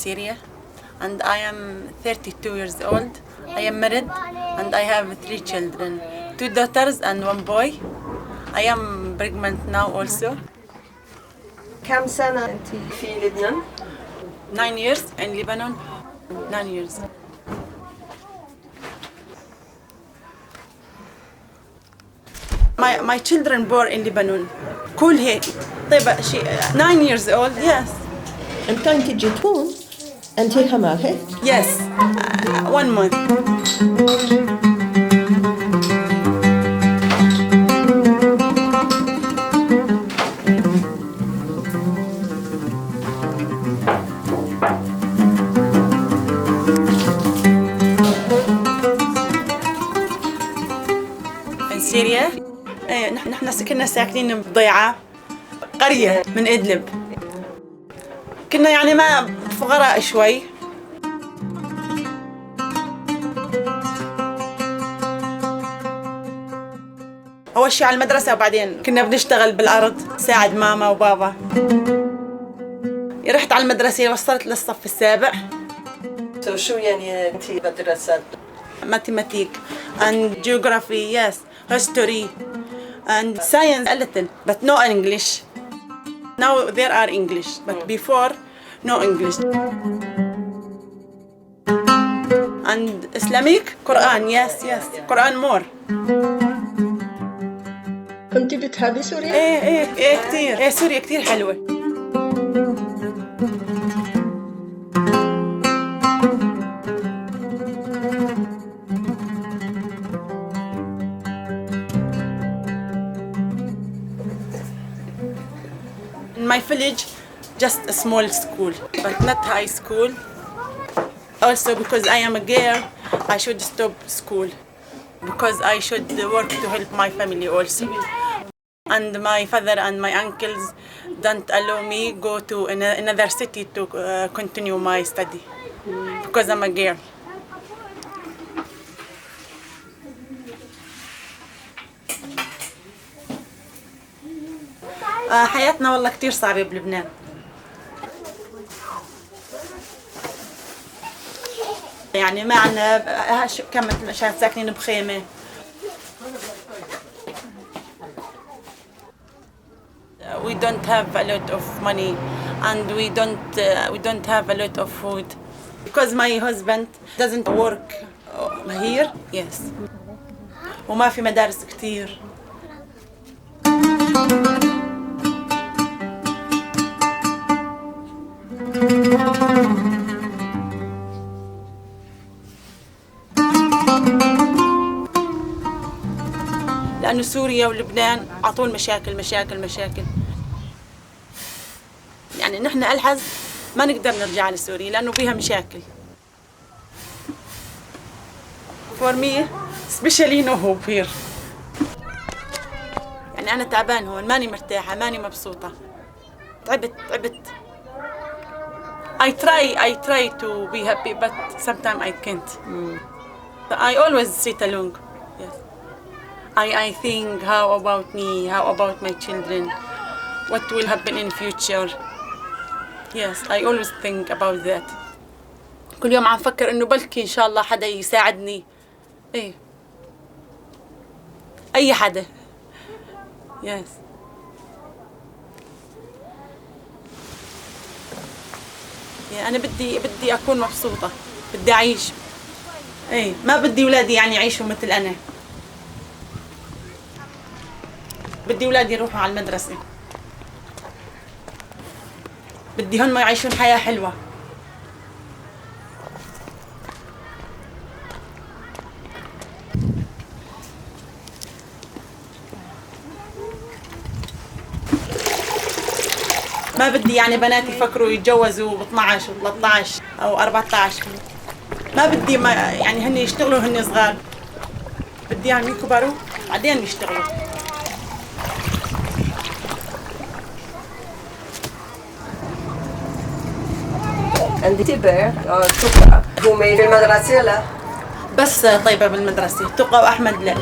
Syria, and I am 32 years old. I am married, and I have 3 children, 2 daughters and 1 boy. I am pregnant now also. كم سنة أنت في لبنان؟ 9 years in Lebanon. 9 years. My children born in Lebanon. Cool here. طيب she 9 years old. Yes. أنت جيت هون؟ أنت كمان هيك؟ Yes. 1 month. In Syria. نحن كنا ساكنين بضيعة قرية من إدلب. كنا يعني ما فقراء شوي. أول شيء على المدرسة وبعدين كنا بنشتغل بالأرض نساعد ماما وبابا. رحت على المدرسة وصلت للصف السابع. شو يعني أنت مدرسة؟ Mathematics and geography, yes, history and science a little, but no English. Now there are English, but before no English. And Islamic, Quran, yes, Quran more. كنت بتحبي سوريا؟ ايه كتير. سوريا كتير حلوة. In my village, just a small school, but not high school. Also, because I am a girl, I should stop school. Because I should work to help my family also. And my father and my uncles don't allow me go to another city to continue my study. Because I'm a girl. حياتنا والله كتير صعبة بلبنان. يعني ما عنا كم مشان ساكنين بخيمة. We don't have a lot of money and we don't have a lot of food. Because my husband doesn't work here, yes. وما في مدارس كتير. لأنه سوريا ولبنان عطول مشاكل. يعني نحن الحز ما نقدر نرجع لسوريا لأنه فيها مشاكل. For me, especially no hope here. يعني أنا تعبان هون، ماني مرتاحة، ماني مبسوطة. تعبت. I try to be happy, but sometimes I can't. I always sit alone. Yes. I think how about me, how about my children, what will happen in future. Yes, I always think about that. كل يوم عم فكر إنه بلكي إن شاء الله حدا يساعدني. أي حدا. Yes. أنا بدي أكون مبسوطة. بدي أعيش. ما بدي أولادي يعني يعيشوا مثل أنا. بدي أولادي يروحوا على المدرسة. بدي هن ما يعيشون حياة حلوة. ما بدي يعني بناتي يفكروا يتجوزوا ب 12 و 13 أو 14. ما بدي يعني هن يشتغلوا هن صغار. بدي يعني يكبروا بعدين يشتغلوا. عندي تبع تقى هم في المدرسة لا بس طيبة بالمدرسة تقى وأحمد لا.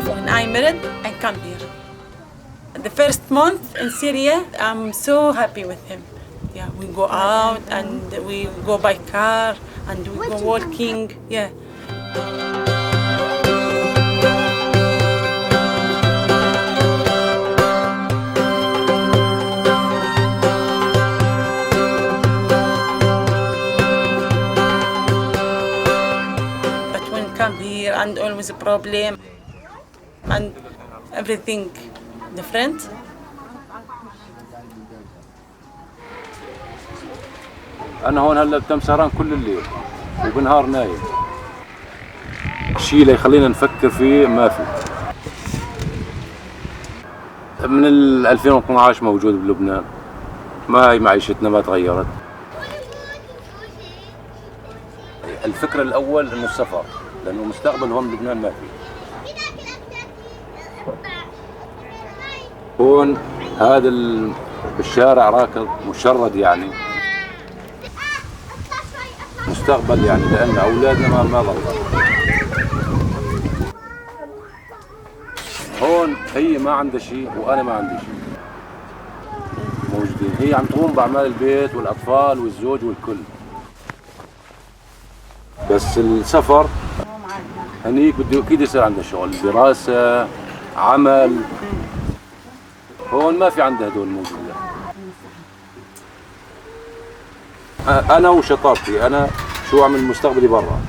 month when I married, I come here. The first month in Syria, I'm so happy with him. Yeah, we go out and we go by car and we go walking. Yeah. But when come here and always a problem and everything different. أنا هون هلا بتم سهران كل الليل وبنهار نايم. الشيء اللي يخلينا نفكر فيه ما في. من 2012 موجود بلبنان. ما هي معيشتنا ما تغيرت. الفكرة الأول إنه السفر، لأنه مستقبل هون بلبنان ما في. هون هذا بالشارع راكض مشرد يعني مستقبل يعني لأن أولادنا ما ضلوا. هون هي ما عندها شيء وأنا ما عندي شيء. موجودين هي عم تقوم بأعمال البيت والأطفال والزوج والكل. بس السفر هنيك بده أكيد يصير عندها شغل، دراسة، عمل. هون ما في عندها هدول موجودين. أنا وشطارتي، أنا شو أعمل مستقبلي برا.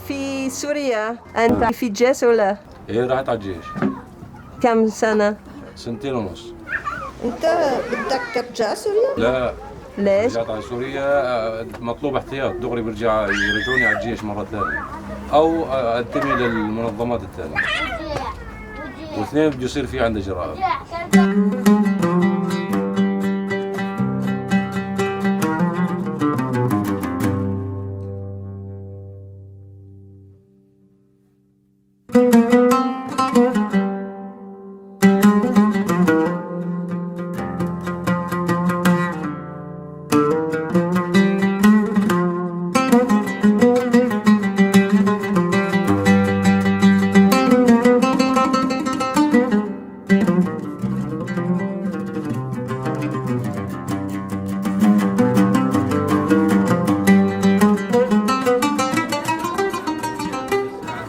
في سوريا أنت في الجيش ولا؟ إيه رحت على الجيش. كم سنة؟ 2.5 سنين. أنت بدك ترجع سوريا؟ لا. ليش؟ رجعت على سوريا مطلوب احتياط دغري يرجعوني على الجيش مرة ثانية أو أنتمي للمنظمات الثانية. واثنين بده يصير في عنده جرائم.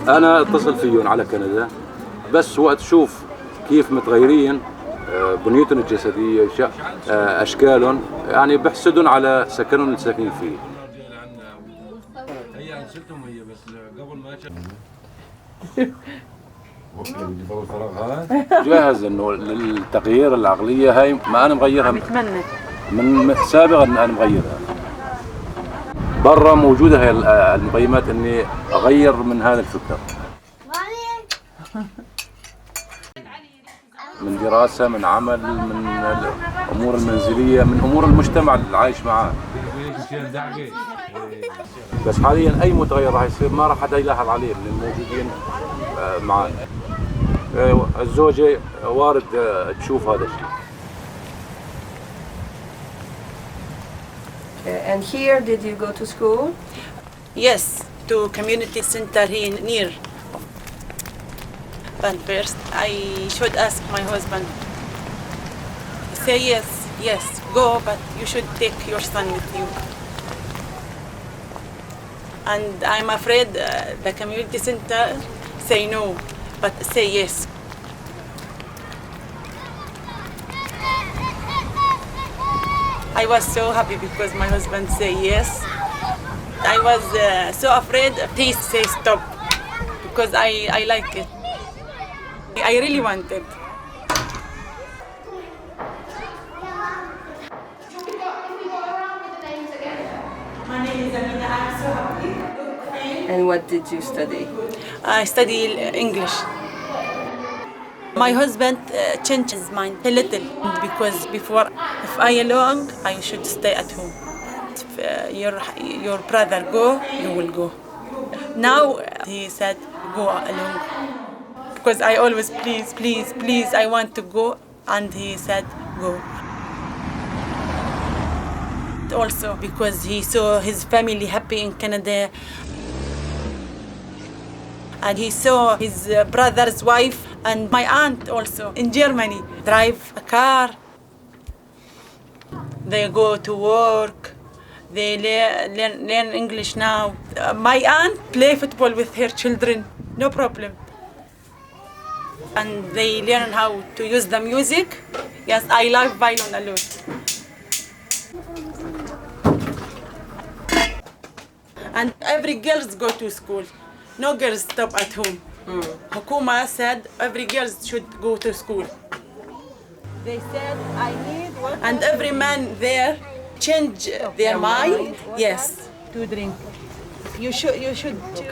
أنا اتصل فيهم على كندا بس وقت شوف كيف متغيرين بنيتهم الجسدية أشكالهم يعني بحسدهم على سكنهم اللي ساكنين فيه. هي أنشلتهم هي بس قبل ما جاهز إنه للتغيير العقلية هاي ما أنا مغيرها من سابقا أنا مغيرها. برا موجودة هي المقيمات إني أغير من هذا الفكر. من دراسة، من عمل، من الأمور المنزلية، من أمور المجتمع اللي عايش معاه. بس حاليا أي متغير راح يصير ما راح حدا يلاحظ عليه من الموجودين معانا. الزوجة وارد تشوف هذا الشيء. And here, did you go to school? Yes, to community center here near. But first, I should ask my husband. He say yes, go, but you should take your son with you. And I'm afraid the community center say no, but say yes. I was so happy because my husband say yes. I was so afraid he say stop because I like it. I really wanted. My name is Amina. I'm so happy. And what did you study? I study English. My husband changed his mind a little because before, if I alone, I should stay at home. If your brother go, you will go. Now he said go alone because I always please I want to go, and he said go. Also because he saw his family happy in Canada. And he saw his brother's wife and my aunt also in Germany drive a car. They go to work. They learn English now. My aunt play football with her children, no problem. And they learn how to use the music. Yes, I love violin a lot. And every girls go to school. No girls stop at home. Hukuma said every girl should go to school. They said I need water. And every man there change their mind. Yes, to drink. You should.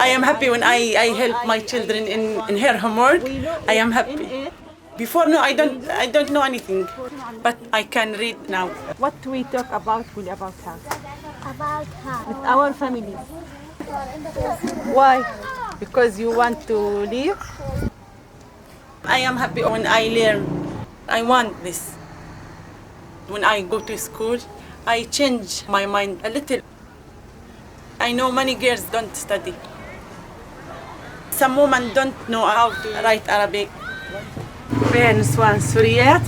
I am happy when I help my children in her homework. I am happy. Before no, I don't know anything, but I can read now. What we talk about will about her. About her. With our family. Why? Because you want to live? I am happy when I learn. I want this. When I go to school, I change my mind a little. I know many girls don't study. Some women don't know how to write Arabic. فيها نسوان سوريات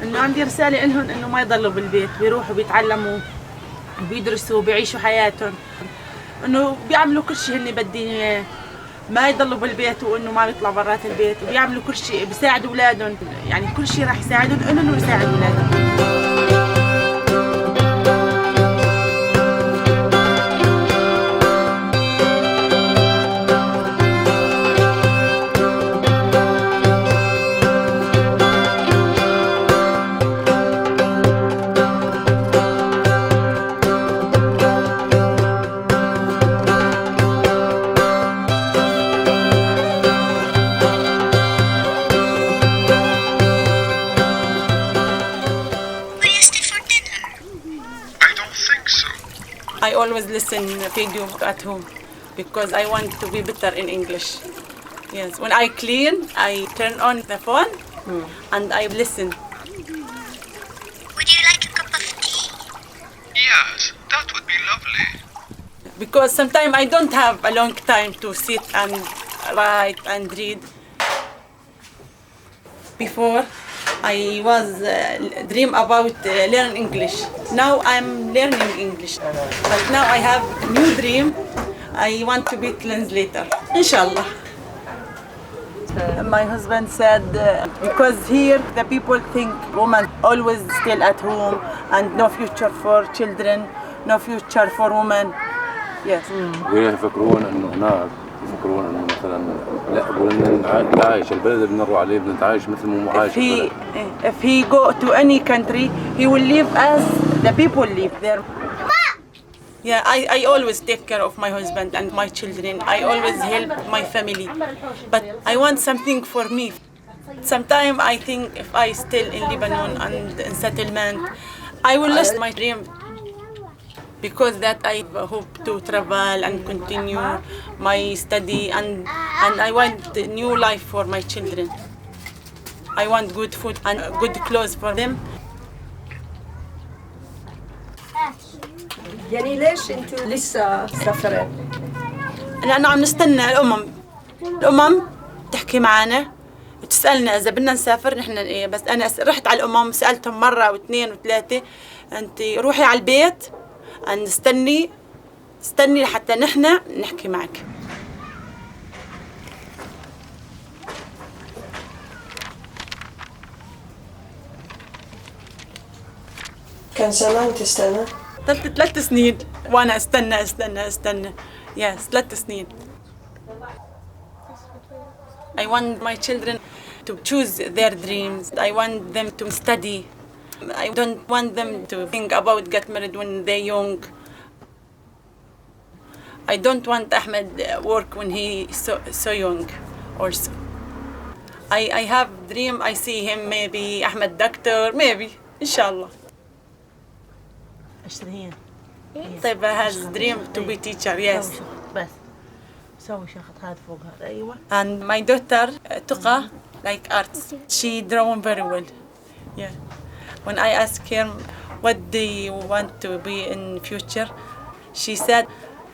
انه عندي رساله لهم انه ما يضلوا بالبيت، بيروحوا بيتعلموا بيدرسوا بيعيشوا حياتهم، انه بيعملوا كل شيء هن بدين اياه، ما يضلوا بالبيت وانه ما بيطلعوا برات البيت، وبيعملوا كل شيء بيساعدوا اولادهم، يعني كل شيء راح يساعدهم انهم يساعدوا اولادهم. I always listen video at home because I want to be better in English. Yes, when I clean, I turn on the phone and I listen. Would you like a cup of tea? Yes, that would be lovely. Because sometimes I don't have a long time to sit and write and read. Before, I was dream about learn English. Now I'm learning English. But now I have new dream. I want to be translator. Inshallah. My husband said because here the people think women always still at home and no future for children, no future for women. Yes. ويفكرون انه هناك يفكرون انه مثلا لا بدنا نعيش البلد اللي بنروح عليه بدنا نتعايش مثل ما عايش البلد. If he go to any country, he will live as the people live there. Yeah, I always take care of my husband and my children. I always help my family. But I want something for me. Sometimes I think if I still in Lebanon and in settlement, I will lose my dream. Because that I hope to travel and continue my study and I want a new life for my children. I want good food and good clothes for them. يعني ليش انتوا لسه سافرين؟ لأنه عم نستنى الأمم تحكي معنا وتسألنا إذا بدنا نسافر نحن إيه. بس أنا رحت على الأمم سألتهم مرة واثنين وثلاثة، أنت روحي على البيت استني لحتى نحن نحكي معك. كان زمان تستنى؟ 3 سنين وأنا استنى. Yes, 3 سنين. I want my children to choose their dreams. I want them to study. I don't want them to think about get married when they're young. I don't want Ahmed work when he's so young also. I have dream, I see him maybe Ahmed doctor, maybe, inshallah. اشتريين طيب has dream to be teacher, yes. بس سوي شخط هذا فوق هذا. ايوه. And my daughter Tuqa like arts. She drawn very well. Yeah. When I asked her what do you want to be in future, she said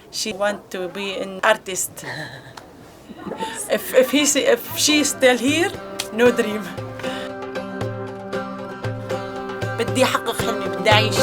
she want to be an artist. if she's still here, no dream. بدي أحقق حلمي، بدي أعيش.